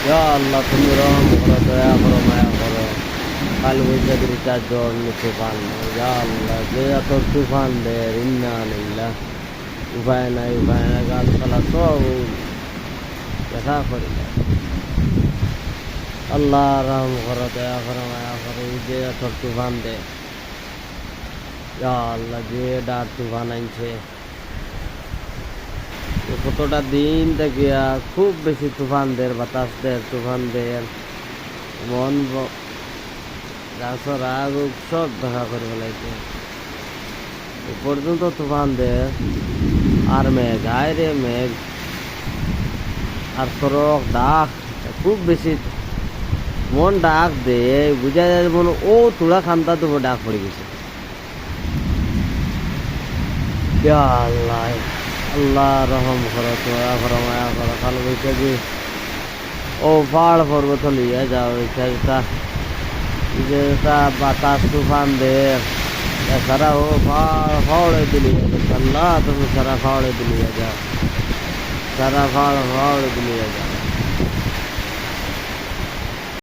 ইয়া আল্লাহ তুমি রহম করো, দয়া করো, মায়া করো। কাল বৈশাখীর চার জ্বর তুফান, ইয়া আল্লাহ যে এত তুফান দেয়, ইন্না আলিল্লাহ। উপায় নাই, উপায় নাই, গাছপালা সব দেখা করে যায়। আল্লাহ রহম করো, দয়া করো, মায়া করো। এই যে এত তুফান দেয়, ইয়া আল্লাহ যে ডার তুফান আনছে, কতটা দিন থেকে খুব বেশি তুফান দের, বাতাস দের, তুফান দের, মন গাছর আগ সব দেখা করে ফেলাইছে। এ পর্যন্ত তুফান দের আর মেঘ আয় রে মেঘ আর তরক ডাক খুব বেশি মন ডাক দে, বুঝা যায় মনে ও তুলা খান্তা তো ডাক পড়ে গেছে। ইয়া আল্লাহ, আল্লাহ রহম করো, দয়া করো, মায়া করো। কাল বৈশাখী ও পাহাড় পর্বত লিয়ে যাও, যেটা বাতাস তুফান দের সারা ও ফাওড়ে দিলিয়ে আল্লাহ তুমি সারা ফাওড়ে দিলিয়ে যাও, সারা ফাওড়ে দিলিয়ে যাও।